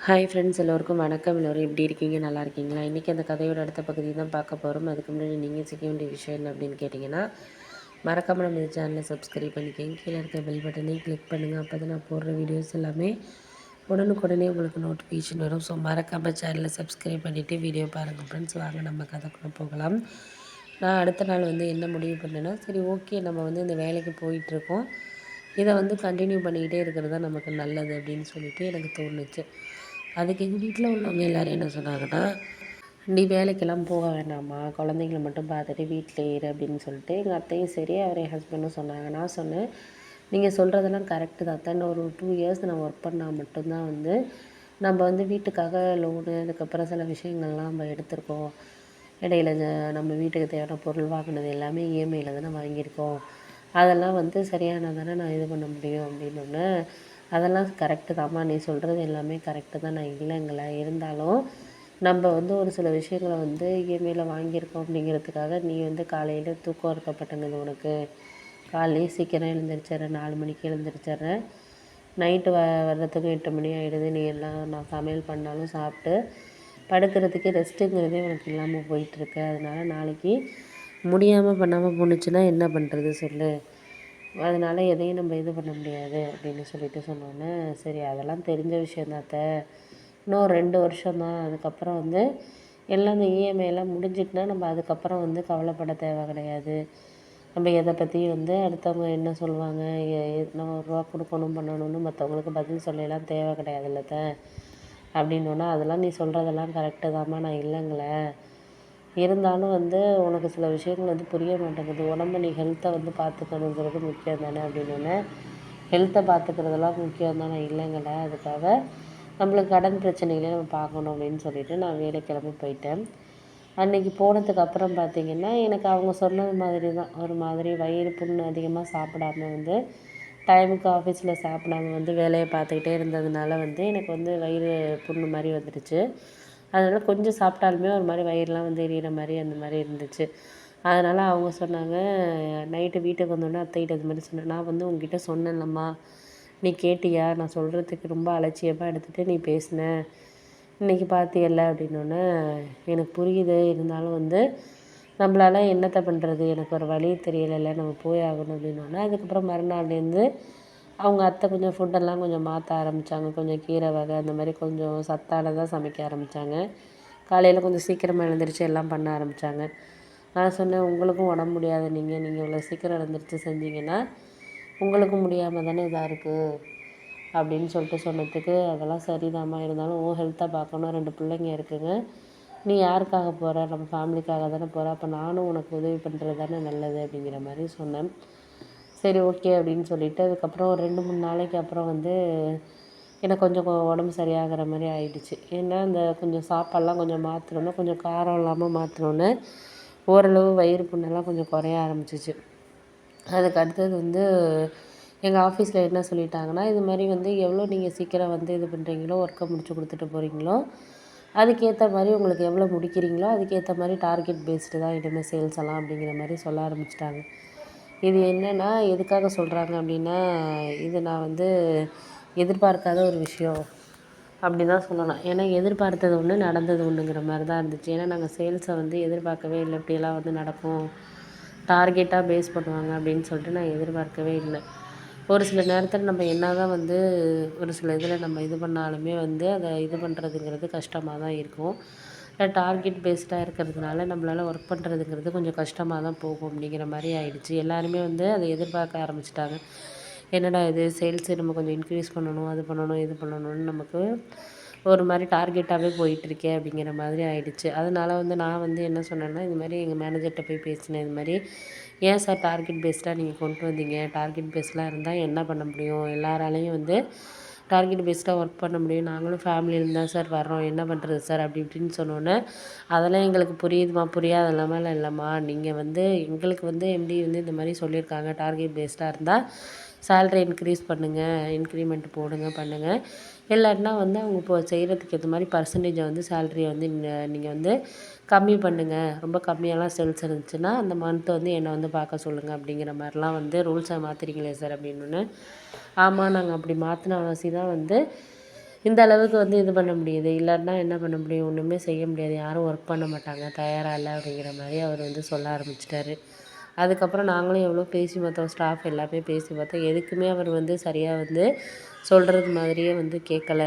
Hi friends, எல்லோருக்கும் வணக்கம். எல்லோரும் எப்படி இருக்கீங்க? நல்லா இருக்கீங்களா? இன்றைக்கி அந்த கதையோட அடுத்த பகுதி தான் பார்க்க போகிறோம். அதுக்கு முன்னாடி நீங்கள் செய்ய வேண்டிய விஷயம் என்ன அப்படின்னு கேட்டிங்கன்னா, மறக்காமல் நம்ம இந்த சேனலை சப்ஸ்கிரைப் பண்ணிக்கோங்க. கீழே இருக்க பெல் பட்டனை கிளிக் பண்ணுங்கள். அப்போ தான் நான் போடுற வீடியோஸ் எல்லாமே உடனுக்குடனே உங்களுக்கு நோட்டிஃபிகேஷன் வரும். ஸோ மறக்காமல் சேனலை சப்ஸ்கிரைப் பண்ணிவிட்டு வீடியோ பாருங்கள் ஃப்ரெண்ட்ஸ். வாங்க நம்ம கதைக்குள்ளே போகலாம். நான் அடுத்த நாள் என்ன முடிவு பண்ணேன்னா, சரி ஓகே, நம்ம இந்த வேலைக்கு போயிட்டுருக்கோம், இதை கண்டினியூ பண்ணிக்கிட்டே இருக்கிறது தான் நமக்கு நல்லது அப்படின்னு சொல்லிட்டு எனக்கு தோணுச்சு. அதுக்கு எங்கள் வீட்டில் உள்ளவங்க எல்லோரும் என்ன சொன்னாங்கன்னா, நீ வேலைக்கெல்லாம் போக வேண்டாம்மா, குழந்தைங்கள மட்டும் பார்த்துட்டு வீட்டில் இரு அப்படின்னு சொல்லிட்டு எங்கள் அத்தையும் சரி, அவர் என் ஹஸ்பண்டும் சொன்னாங்க. நான் சொன்னேன், நீங்கள் சொல்கிறதெல்லாம் கரெக்டு தான் அத்தை. ஒரு 2 இயர்ஸ் நான் ஒர்க் பண்ணால் மட்டும்தான் நம்ம வீட்டுக்காக லோனு, அதுக்கப்புறம் சில விஷயங்கள்லாம் நம்ம எடுத்திருக்கோம். இடையில நம்ம வீட்டுக்கு தேவையான பொருள் வாங்கினது எல்லாமே இஎம்ஐயில் தானே வாங்கியிருக்கோம். அதெல்லாம் சரியானால் தானே நான் இது பண்ண முடியும் அப்படின்னோடனே, அதெல்லாம் கரெக்டு தாம்மா, நீ சொல்கிறது எல்லாமே கரெக்டு தான், நான் இல்லைங்கள. இருந்தாலும் நம்ம ஒரு சில விஷயங்களை இஎம்ஐயில் வாங்கியிருக்கோம் அப்படிங்கிறதுக்காக நீ காலையில் தூக்கம் இருக்கப்பட்டது உனக்கு. காலையிலே சீக்கிரம் எழுந்திரிச்சிட்றேன், 4 மணிக்கு எழுந்திரிச்சிட்றேன், நைட்டு வர்றதுக்கு 8 மணி ஆகிடுது. நீ எல்லாம் நான் சமையல் பண்ணாலும் சாப்பிட்டு படுக்கிறதுக்கு ரெஸ்ட்டுங்கிறதே உனக்கு இல்லாமல் போயிட்டுருக்கு. அதனால் நாளைக்கு முடியாமல் பண்ணாமல் போணுச்சுன்னா என்ன பண்ணுறது சொல்லு. அதனால் எதையும் நம்ம இது பண்ண முடியாது அப்படின்னு சொல்லிட்டு சொன்னோன்னே, சரி அதெல்லாம் தெரிஞ்ச விஷயந்தாத்த, இன்னும் 2 வருஷம்தான், அதுக்கப்புறம் எல்லாம் இந்த இஎம்ஐலாம் முடிஞ்சிட்டுனா நம்ம அதுக்கப்புறம் கவலைப்பட தேவை கிடையாது. நம்ம எதை பற்றியும் அடுத்தவங்க என்ன சொல்லுவாங்க, நம்ம ரூபா கொடுக்கணும் பண்ணணும்னு மற்றவங்களுக்கு பதில் சொல்லலாம் தேவை கிடையாதுல்லத்த அப்படின்னோன்னா, அதெல்லாம் நீ சொல்கிறதெல்லாம் கரெக்டு தாம்மா, நான் இல்லைங்களே. இருந்தாலும் உனக்கு சில விஷயங்கள் புரிய மாட்டேங்குது. உடம்ப நீ ஹெல்த்தை பார்த்துக்கணுங்கிறது முக்கியம் தானே அப்படின்னோடனே, ஹெல்த்தை பார்த்துக்கிறதெல்லாம் முக்கியம் தான், நான் இல்லைங்களே. அதுக்காக நம்மளுக்கு கடன் பிரச்சனைகளே நம்ம பார்க்கணும் அப்படின்னு சொல்லிவிட்டு நான் வேலை கிளம்பி போயிட்டேன். அன்றைக்கி போனதுக்கு அப்புறம் பார்த்திங்கன்னா, எனக்கு அவங்க சொன்னது மாதிரி தான், ஒரு மாதிரி வயிறு புண்ணு, அதிகமாக சாப்பிடாம டைமுக்கு ஆஃபீஸில் சாப்பிடாம வேலையை பார்த்துக்கிட்டே இருந்ததுனால எனக்கு வயிறு புண்ணு மாதிரி வந்துடுச்சு. அதனால் கொஞ்சம் சாப்பிட்டாலுமே ஒரு மாதிரி வயிறுலாம் எரியிற மாதிரி அந்த மாதிரி இருந்துச்சு. அதனால் அவங்க சொன்னாங்க, நைட்டு வீட்டுக்கு வந்தோடனே அத்தைக்கிட்ட இது மாதிரி சொன்னேன். நான் உங்ககிட்ட சொன்னேன்லம்மா, நீ கேட்டியா? நான் சொல்கிறதுக்கு ரொம்ப அலட்சியமாக எடுத்துகிட்டு நீ பேசின, இன்றைக்கி பார்த்தியல்ல அப்படின்னோடனே, எனக்கு புரியுது. இருந்தாலும் நம்மளால் என்னத்தை பண்ணுறது, எனக்கு ஒரு வழி தெரியலைல்ல, நம்ம போய் ஆகணும் அப்படின்னோடனே, அதுக்கப்புறம் மறுநாள்லேருந்து அவங்க அத்தை கொஞ்சம் ஃபுட்டெல்லாம் கொஞ்சம் மாற்ற ஆரம்பித்தாங்க. கொஞ்சம் கீரை வகை அந்த மாதிரி கொஞ்சம் சத்தானதாக சமைக்க ஆரம்பித்தாங்க. காலையில் கொஞ்சம் சீக்கிரமாக எழுந்திரிச்சு எல்லாம் பண்ண ஆரம்பித்தாங்க. நான் சொன்னேன், உங்களுக்கும் உடம்பு முடியாது, நீங்கள் இவ்வளோ சீக்கிரம் எழுந்திரிச்சு செஞ்சீங்கன்னா உங்களுக்கும் முடியாமல் தானே இதாக இருக்குது அப்படின்னு சொல்லிட்டு சொன்னதுக்கு, அதெல்லாம் சரிதாம்மா, இருந்தாலும் உன் ஹெல்த்தை பார்க்கணும், 2 பிள்ளைங்க இருக்குங்க, நீ யாருக்காக போகிற, நம்ம ஃபேமிலிக்காக தானே போகிற, அப்போ நானும் உனக்கு உதவி பண்ணுறது தானே நல்லது அப்படிங்கிற மாதிரி சொன்னேன். சரி ஓகே அப்படின்னு சொல்லிவிட்டு அதுக்கப்புறம் ஒரு 2-3 நாளைக்கு அப்புறம் எனக்கு கொஞ்சம் உடம்பு சரியாகிற மாதிரி ஆயிடுச்சு. ஏன்னா அந்த கொஞ்சம் சாப்பாடெலாம் கொஞ்சம் மாற்றினோன்னே, கொஞ்சம் காரம் இல்லாமல் மாற்றினோன்னே ஓரளவு வயிறு புண்ணெல்லாம் கொஞ்சம் குறைய ஆரம்பிச்சிச்சு. அதுக்கு அடுத்தது எங்கள் ஆஃபீஸில் என்ன சொல்லிட்டாங்கன்னா, இது மாதிரி எவ்வளோ நீங்கள் சீக்கிரம் இது பண்ணுறீங்களோ, ஒர்க்கை முடிச்சு கொடுத்துட்டு போகிறீங்களோ, அதுக்கேற்ற மாதிரி உங்களுக்கு எவ்வளோ முடிக்கிறீங்களோ அதுக்கேற்ற மாதிரி டார்கெட் பேஸ்டு தான் இனிமேல் சேல்ஸ் எல்லாம் அப்படிங்கிற மாதிரி சொல்ல ஆரம்பிச்சிட்டாங்க. இது என்னென்னா எதுக்காக சொல்கிறாங்க அப்படின்னா, இது நான் எதிர்பார்க்காத ஒரு விஷயம் அப்படி தான் சொல்லலாம். ஏன்னா எதிர்பார்த்தது ஒன்று, நடந்தது ஒன்றுங்கிற மாதிரி தான் இருந்துச்சு. ஏன்னா நாங்கள் சேல்ஸை எதிர்பார்க்கவே இல்லை, இப்படியெல்லாம் நடக்கும், டார்கெட்டாக பேஸ் பண்ணுவாங்க அப்படின்னு சொல்லிட்டு நான் எதிர்பார்க்கவே இல்லை. ஒரு சில நேரத்தில் நம்ம என்ன தான் ஒரு சில இதில் நம்ம இது பண்ணாலுமே அதை இது பண்ணுறதுங்கிறது கஷ்டமாக தான் இருக்கும். டார்கெட் பேஸ்டாக இருக்கிறதுனால நம்மளால் ஒர்க் பண்ணுறதுங்கிறது கொஞ்சம் கஷ்டமாக தான் போகும் அப்படிங்கிற மாதிரி ஆயிடுச்சு. எல்லாருமே அதை எதிர்பார்க்க ஆரம்பிச்சிட்டாங்க. என்னடா இது சேல்ஸு நம்ம கொஞ்சம் இன்க்ரீஸ் பண்ணணும், அது பண்ணணும், இது பண்ணணும்னு நமக்கு ஒரு மாதிரி டார்கெட்டாகவே போயிட்டுருக்கே அப்படிங்கிற மாதிரி ஆயிடுச்சு. அதனால் நான் என்ன சொன்னேன்னா, இது மாதிரி எங்கள் மேனேஜர்கிட்ட போய் பேசினேன். இது மாதிரி ஏன் சார் டார்கெட் பேஸ்டாக நீங்கள் கொண்டு வந்தீங்க, டார்கெட் பேஸ்லாம் இருந்தால் என்ன பண்ண முடியும், எல்லாராலையும் டார்கெட் பேஸ்டாக ஒர்க் பண்ண முடியும், நாங்களும் ஃபேமிலியிலேருந்து தான் சார் வர்றோம், என்ன பண்ணுறது சார் அப்படி இப்படின்னு சொன்னோன்னே, அதெல்லாம் எங்களுக்கு புரியுதுமா, புரியாத இல்லாமல் இல்லைம்மா, நீங்கள் எங்களுக்கு எம்டி இந்த மாதிரி சொல்லியிருக்காங்க, டார்கெட் பேஸ்டாக இருந்தால் சேலரி இன்க்ரீஸ் பண்ணுங்கள், இன்க்ரிமெண்ட் போடுங்க பண்ணுங்கள், இல்லாட்டினா அவங்க இப்போ செய்கிறதுக்கு ஏற்ற மாதிரி பர்சன்டேஜை சேலரியை நீங்கள் கம்மி பண்ணுங்கள், ரொம்ப கம்மியாலாம் சேல்ஸ் இருந்துச்சுன்னா அந்த மந்த்து என்னை பார்க்க சொல்லுங்கள் அப்படிங்கிற மாதிரிலாம் ரூல்ஸை மாற்றுறீங்களே சார் அப்படின்னோன்னே, ஆமாம் நாங்கள் அப்படி மாற்றினவாசி தான் இந்த அளவுக்கு வந்து இது பண்ண முடியுது. இல்லாட்டினா என்ன பண்ண முடியும்? ஒன்றுமே செய்ய முடியாது. யாரும் ஒர்க் பண்ண மாட்டாங்க. தயாரா இல்ல அப்படிங்கிற மாரி அவர் வந்து சொல்ல ஆரம்பிச்சுட்டாரு. அதுக்கப்புறம் நாங்களும் எவ்வளோ பேசி பார்த்தோம். ஸ்டாஃப் எல்லாமே பேசி பார்த்தோம். எதுக்குமே அவர் வந்து சரியா வந்து சொல்கிறது மாதிரியே வந்து கேட்கல.